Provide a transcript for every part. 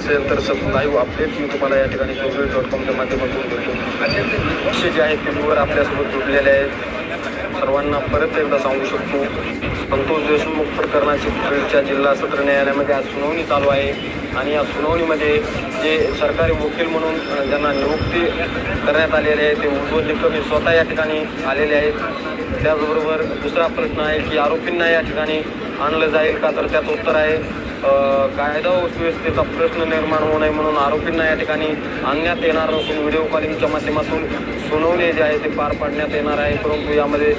असेल तर live update मी तुम्हाला या ठिकाणी .com च्या माध्यमातून देतो. विषय जे आहेत ते दूर आपल्यासोबत जुडलेले आहेत. सर्वांना परत एकदा सांगू शकतो, संतोष देशमुख प्रकरणाची बीडच्या जिल्हा सत्र न्यायालयामध्ये आज सुनावणी चालू आहे आणि या सुनावणीमध्ये जे सरकारी वकील म्हणून ज्यांना नियुक्ती करण्यात आलेले आहे ते उज्ज्वल निकम हे स्वतः या ठिकाणी आलेले आहेत. त्याचबरोबर दुसरा प्रश्न आहे की आरोपींना या ठिकाणी आणलं जाईल का, तर त्याचं उत्तर आहे कायदा व सुव्यवस्थेचा प्रश्न निर्माण होऊ नये म्हणून आरोपींना या ठिकाणी आणण्यात येणार नसून व्हिडिओ कॉलिंगच्या माध्यमातून सुनावणी जे आहे ते पार पाडण्यात येणार आहे. परंतु यामध्ये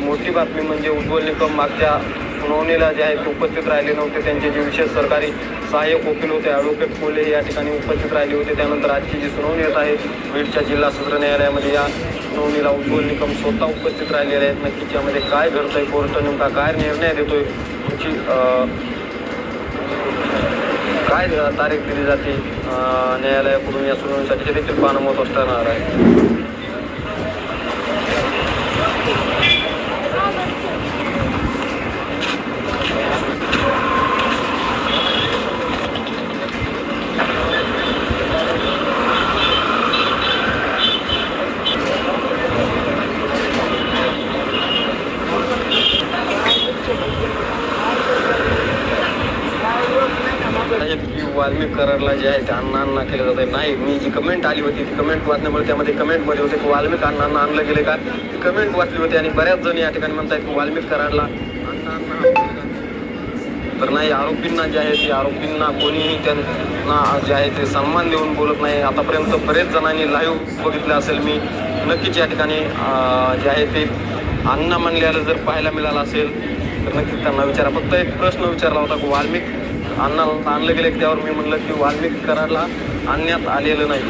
मोठी बातमी म्हणजे उज्ज्वल निकम मागच्या सुनावणीला जे आहे ते उपस्थित राहिले नव्हते. त्यांचे जे विशेष सरकारी सहाय्यक वकील होते ॲडव्होकेट कोल्हे हे या ठिकाणी उपस्थित राहिले होते. त्यानंतर आजची जी सुनावणी होत आहे बीडच्या जिल्हा सत्र न्यायालयामध्ये, या सुनावणीला उज्ज्वल निकम स्वतः उपस्थित राहिलेले आहेत. नक्कीच यामध्ये काय घडतंय, कोर्ट नेमका काय निर्णय देतोय, तुमची काय तारीख दिली जाते न्यायालयाकडून या सुनावणीसाठी हे देखील पाहणं महत्त्वाचं ठरणार आहे. वाल्मिक करारला जे आहे ते अण्णांना केलं जात आहे. नाही, मी जी कमेंट आली होती ती कमेंट वाचल्यामुळे त्यामध्ये कमेंटमध्ये होते की वाल्मिक अण्णांना आणलं गेले का, ती कमेंट वाचली होती आणि बऱ्याच जण या ठिकाणी म्हणतात की वाल्मिक करारला अण्णांना, तर नाही, आरोपींना जे आहे ते आरोपींना कोणीही त्यांना जे आहे ते सन्मान देऊन बोलत नाही. आतापर्यंत बरेच जणांनी लाईव्ह बघितलं असेल मी, नक्कीच या ठिकाणी जे आहे ते अण्णा म्हणलेलं जर पाहायला मिळालं असेल तर नक्कीच त्यांना विचारा. फक्त एक प्रश्न विचारला होता की वाल्मिक अण्णाला आणलं गेले, त्यावर मी म्हणलं की वाल्मिक करारला आणण्यात आलेलं नाही.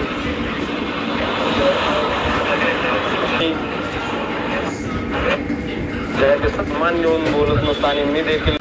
जे आहे ते सन्मान देऊन बोलत नसतं आणि मी देखील